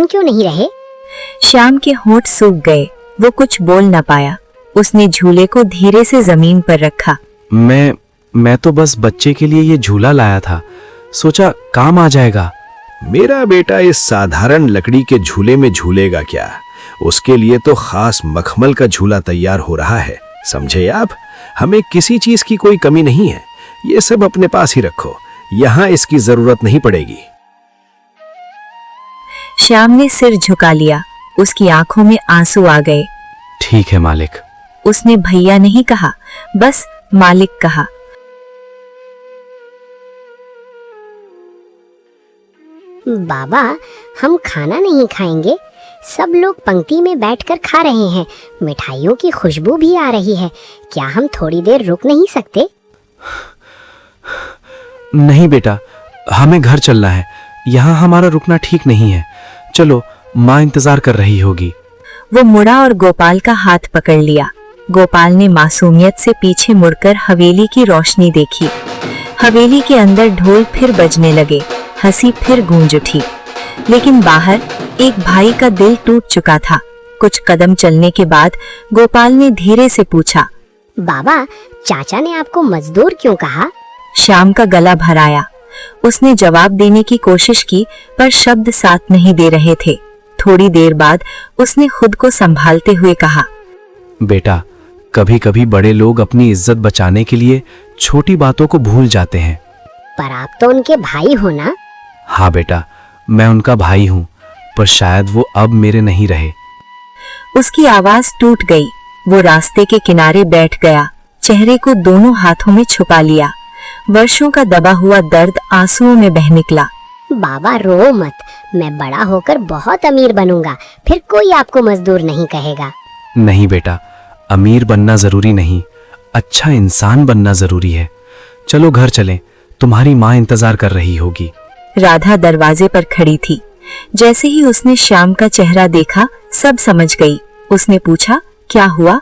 बन क्यों नहीं रहे? श्याम के होंठ सूख गए। वो कुछ बोल न पाया। उसने झूले को धीरे से जमीन पर रखा। मैं तो बस बच्चे के लिए ये झूला लाया था, सोचा काम आ जाएगा। मेरा बेटा इस साधारण लकड़ी के झूले में झूलेगा क्या? उसके लिए तो खास मखमल का झूला तैयार हो रहा है, समझे आप? हमें किसी चीज की कोई कमी नहीं है। ये सब अपने पास ही रखो, यहाँ इसकी जरूरत नहीं पड़ेगी। श्याम ने सिर झुका लिया। उसकी आंखों में आंसू आ गए। ठीक है मालिक। उसने भैया नहीं कहा, बस मालिक कहा। बाबा, हम खाना नहीं खाएंगे। सब लोग पंक्ति में बैठकर खा रहे हैं। मिठाइयों की खुशबू भी आ रही है। क्या हम थोड़ी देर रुक नहीं सकते? नहीं बेटा, हमें घर चलना है। यहाँ हमारा रुकना ठीक नहीं है। चलो, माँ इंतजार कर रही होगी। वो मुड़ा और गोपाल का हाथ पकड़ लिया। गोपाल ने मासूमियत से पीछे मुड़कर हवेली की रोशनी देखी। हवेली के अंदर ढोल फिर बजने लगे, हंसी फिर गूंज उठी। लेकिन बाहर एक भाई का दिल टूट चुका था। कुछ कदम चलने के बाद गोपाल ने धीरे से पूछा, बाबा, चाचा ने आपको मजदूर क्यों कहा? श्याम का गला भर आया। उसने जवाब देने की कोशिश की, पर शब्द साथ नहीं दे रहे थे। थोड़ी देर बाद उसने खुद को संभालते हुए कहा, बेटा, कभी कभी बड़े लोग अपनी इज्जत बचाने के लिए छोटी बातों को भूल जाते हैं। पर आप तो उनके भाई हो ना? हाँ बेटा, मैं उनका भाई हूँ, पर शायद वो अब मेरे नहीं रहे। उसकी आवाज टूट गई। वो रास्ते के किनारे बैठ गया, चेहरे को दोनों हाथों में छुपा लिया। वर्षों का दबा हुआ दर्द आंसुओं में बह निकला। बाबा, रो मत। मैं बड़ा होकर बहुत अमीर बनूंगा, फिर कोई आपको मजदूर नहीं कहेगा। नहीं बेटा, अमीर बनना जरूरी नहीं, अच्छा इंसान बनना जरूरी है। चलो घर चलें, तुम्हारी माँ इंतजार कर रही होगी। राधा दरवाजे पर खड़ी थी। जैसे ही उसने श्याम का चेहरा देखा, सब समझ गई। उसने पूछा, क्या हुआ?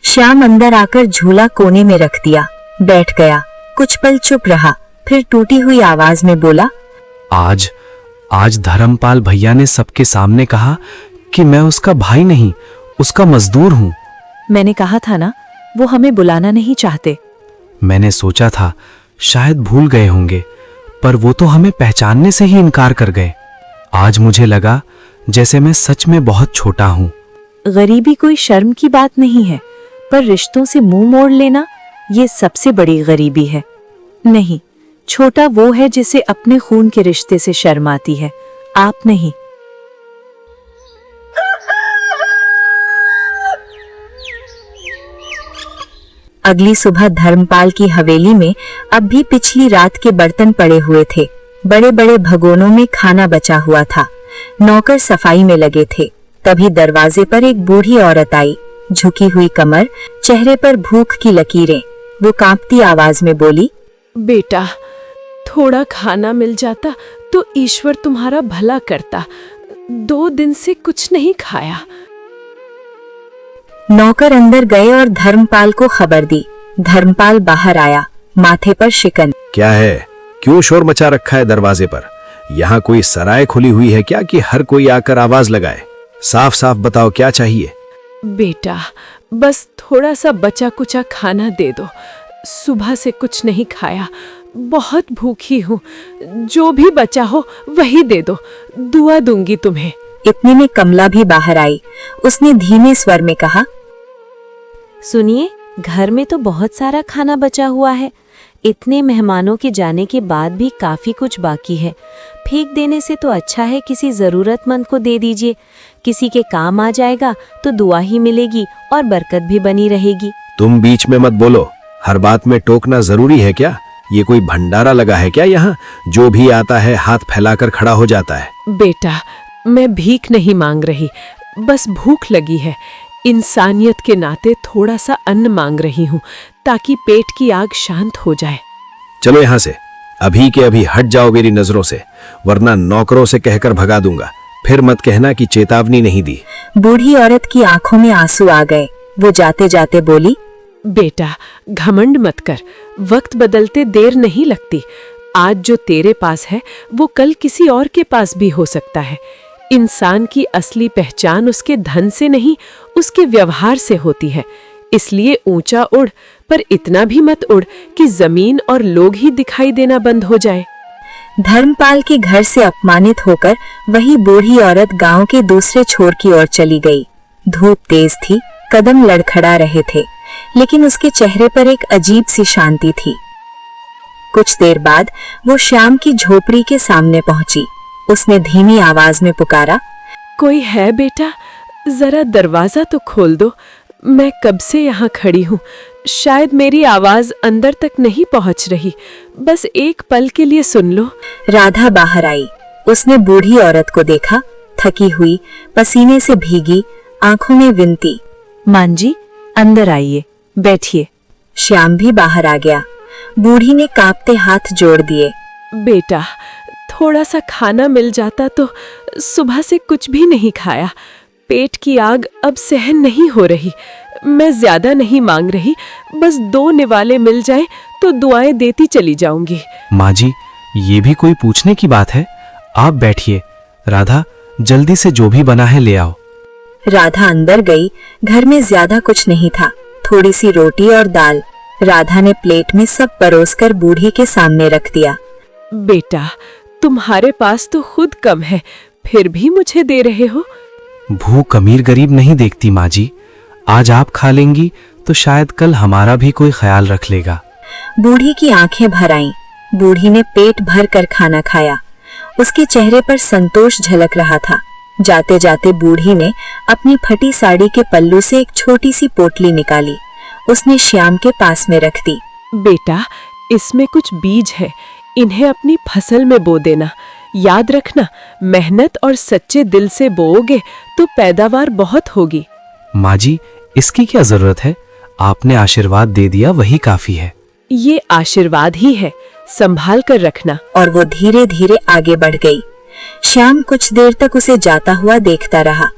श्याम अंदर आकर झूला कोने में रख दिया, बैठ गया। कुछ पल चुप रहा, फिर टूटी हुई आवाज में बोला, आज धर्मपाल भैया ने सबके सामने कहा कि मैं उसका भाई नहीं, उसका मजदूर हूँ। मैंने कहा था ना, वो हमें बुलाना नहीं चाहते। मैंने सोचा था शायद भूल गए होंगे, पर वो तो हमें पहचानने से ही इनकार कर गए। आज मुझे लगा जैसे मैं सच में बहुत छोटा हूँ। गरीबी कोई शर्म की बात नहीं है, पर रिश्तों से मुंह मोड़ लेना, ये सबसे बड़ी गरीबी है। नहीं, छोटा वो है जिसे अपने खून के रिश्ते से शर्म आती है, आप नहीं। अगली सुबह धर्मपाल की हवेली में अब भी पिछली रात के बर्तन पड़े हुए थे। बड़े बड़े भगोनों में खाना बचा हुआ था। नौकर सफाई में लगे थे। तभी दरवाजे पर एक बूढ़ी औरत आई, झुकी हुई कमर, चेहरे पर भूख की लकीरें। वो कांपती आवाज में बोली, बेटा, थोड़ा खाना मिल जाता तो ईश्वर तुम्हारा भला करता। 2 दिन से कुछ नहीं खाया। नौकर अंदर गए और धर्मपाल को खबर दी। धर्मपाल बाहर आया, माथे पर शिकन। क्या है? क्यों शोर मचा रखा है दरवाजे पर? यहाँ कोई सराय खुली हुई है क्या कि हर कोई आकर आवाज लगाए? साफ साफ बताओ, क्या चाहिए? बेटा, बस थोड़ा सा बचा कुचा खाना दे दो। सुबह से कुछ नहीं खाया, बहुत भूखी हूँ। जो भी बचा हो वही दे दो, दुआ दूंगी तुम्हें। इतने में कमला भी बाहर आई। उसने धीमे स्वर में कहा, सुनिए, घर में तो बहुत सारा खाना बचा हुआ है। इतने मेहमानों के जाने के बाद भी काफी कुछ बाकी है। फेंक देने से तो अच्छा है किसी जरूरतमंद को दे दीजिए। किसी के काम आ जाएगा तो दुआ ही मिलेगी और बरकत भी बनी रहेगी। तुम बीच में मत बोलो। हर बात में टोकना जरूरी है क्या? ये कोई भंडारा लगा है क्या यहाँ? जो भी आता है हाथ फैलाकर खड़ा हो जाता है। बेटा, मैं भीख नहीं मांग रही, बस भूख लगी है। इंसानियत के नाते थोड़ा सा अन्न मांग रही हूँ, ताकि पेट की आग शांत हो जाए। चलो यहाँ से, अभी के अभी हट जाओ मेरी नजरों से, वरना नौकरों से कहकर भगा दूंगा। फिर मत कहना कि चेतावनी नहीं दी। बूढ़ी औरत की आंखों में आंसू आ गए। वो जाते जाते बोली, बेटा, घमंड मत कर। वक्त बदलते देर नहीं लगती। आज जो तेरे पास है वो कल किसी और के पास भी हो सकता है। इंसान की असली पहचान उसके धन से नहीं, उसके व्यवहार से होती है। इसलिए ऊंचा उड़, पर इतना भी मत उड़ कि जमीन और लोग ही दिखाई देना बंद हो जाए। धर्मपाल के घर से अपमानित होकर वही बूढ़ी औरत गांव के दूसरे छोर की ओर चली गई। धूप तेज थी, कदम लड़खड़ा रहे थे, लेकिन उसके चेहरे पर एक अजीब सी शांति थी। कुछ देर बाद वो श्याम की झोपड़ी के सामने पहुंची। उसने धीमी आवाज में पुकारा, कोई है बेटा? जरा दरवाजा तो खोल दो। मैं कब से यहाँ खड़ी हूँ, शायद मेरी आवाज अंदर तक नहीं पहुँच रही। बस एक पल के लिए सुन लो। राधा बाहर आई। उसने बूढ़ी औरत को देखा, थकी हुई, पसीने से भीगी, आंखों में विनती। मां जी, अंदर आइए, बैठिए। श्याम भी बाहर आ गया। बूढ़ी ने कांपते हाथ जोड़ दिए। बेटा, थोड़ा सा खाना मिल जाता तो। सुबह से कुछ भी नहीं खाया। पेट की आग अब सहन नहीं हो रही। मैं ज्यादा नहीं मांग रही, बस 2 निवाले मिल जाए तो दुआएं देती चली जाऊंगी। माँ जी, ये भी कोई पूछने की बात है? आप बैठिए। राधा, जल्दी से जो भी बना है ले आओ। राधा अंदर गई। घर में ज्यादा कुछ नहीं था, थोड़ी सी रोटी और दाल। राधा ने प्लेट में सब परोसकर बूढ़ी के सामने रख दिया। बेटा, तुम्हारे पास तो खुद कम है, फिर भी मुझे दे रहे हो। भूख अमीर गरीब नहीं देखती माँ जी। आज आप खा लेंगी तो शायद कल हमारा भी कोई ख्याल रख लेगा। बूढ़ी की आंखें भर आईं। बूढ़ी ने पेट भर कर खाना खाया। उसके चेहरे पर संतोष झलक रहा था। जाते जाते बूढ़ी ने अपनी फटी साड़ी के पल्लू से एक छोटी सी पोटली निकाली। उसने श्याम के पास में रख दी। बेटा, इसमें कुछ बीज है, इन्हें अपनी फसल में बो देना। याद रखना, मेहनत और सच्चे दिल से बोओगे तो पैदावार बहुत होगी। माँ जी, इसकी क्या जरूरत है? आपने आशीर्वाद दे दिया, वही काफी है। ये आशीर्वाद ही है, संभाल कर रखना। और वो धीरे धीरे आगे बढ़ गई। श्याम कुछ देर तक उसे जाता हुआ देखता रहा।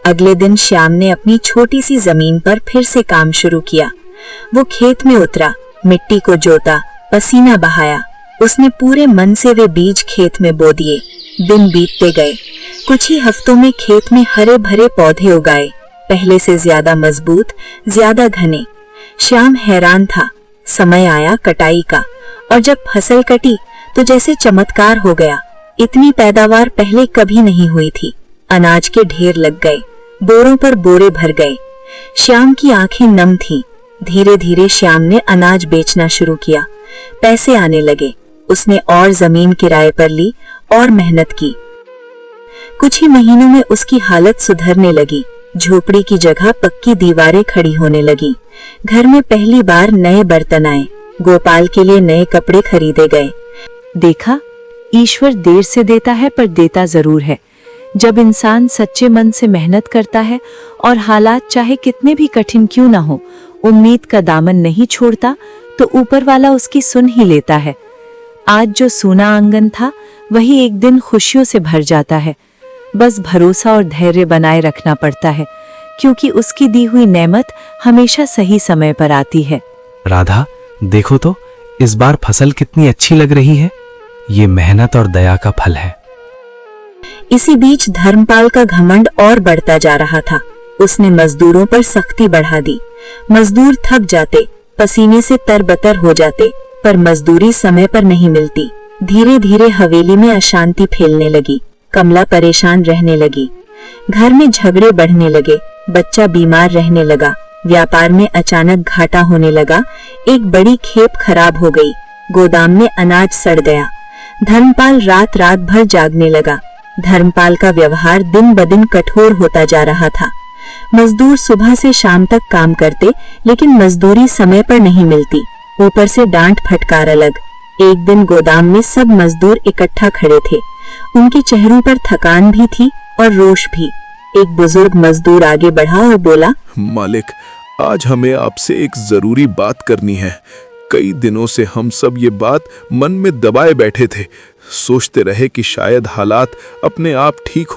अगले दिन श्याम ने अपनी छोटी सी जमीन पर फिर से काम शुरू किया। वो खेत में उतरा, मिट्टी को जोता, पसीना बहाया। उसने पूरे मन से वे बीज खेत में बो दिए। दिन बीतते गए। कुछ ही हफ्तों में खेत में हरे भरे पौधे उगाए, पहले से ज्यादा मजबूत, ज्यादा घने। श्याम हैरान था। समय आया कटाई का, और जब फसल कटी तो जैसे चमत्कार हो गया। इतनी पैदावार पहले कभी नहीं हुई थी। अनाज के ढेर लग गए, बोरों पर बोरे भर गए। श्याम की आंखें नम थीं। धीरे धीरे श्याम ने अनाज बेचना शुरू किया। पैसे आने लगे। उसने और जमीन किराए पर ली और मेहनत की। कुछ ही महीनों में उसकी हालत सुधरने लगी। झोपड़ी की जगह पक्की दीवारें खड़ी होने लगी। घर में पहली बार नए बर्तन आए। गोपाल के लिए नए कपड़े खरीदे गए। देखा, ईश्वर देर से देता है पर देता जरूर है। जब इंसान सच्चे मन से मेहनत करता है और हालात चाहे कितने भी कठिन क्यों ना हो, उम्मीद का दामन नहीं छोड़ता, तो ऊपर वाला उसकी सुन ही लेता है। आज जो सूना आंगन था, वही एक दिन खुशियों से भर जाता है। बस भरोसा और धैर्य बनाए रखना पड़ता है, क्योंकि उसकी दी हुई नेमत हमेशा सही समय पर आती है। राधा, देखो तो इस बार फसल कितनी अच्छी लग रही है। ये मेहनत और दया का फल है। इसी बीच धर्मपाल का घमंड और बढ़ता जा रहा था। उसने मजदूरों पर सख्ती बढ़ा दी। मजदूर थक जाते, पसीने से तरबतर हो जाते, पर मजदूरी समय पर नहीं मिलती। धीरे धीरे हवेली में अशांति फैलने लगी। कमला परेशान रहने लगी। घर में झगड़े बढ़ने लगे। बच्चा बीमार रहने लगा। व्यापार में अचानक घाटा होने लगा। एक बड़ी खेप खराब हो गई। गोदाम में अनाज सड़ गया। धर्मपाल रात रात भर जागने लगा। धर्मपाल का व्यवहार दिन ब दिन कठोर होता जा रहा था। मजदूर सुबह से शाम तक काम करते, लेकिन मजदूरी समय पर नहीं मिलती। ऊपर से डांट फटकार अलग। एक दिन गोदाम में सब मजदूर इकट्ठा खड़े थे। उनके चेहरों पर थकान भी थी और रोष भी। एक बुजुर्ग मजदूर आगे बढ़ा और बोला, मालिक, आज हमें आपसे एक जरूरी बात करनी है। कई दिनों से हम सब ये बात मन में दबाए बैठे थे। सोचते रहे कि शायद हालात अपने आप ठीक हो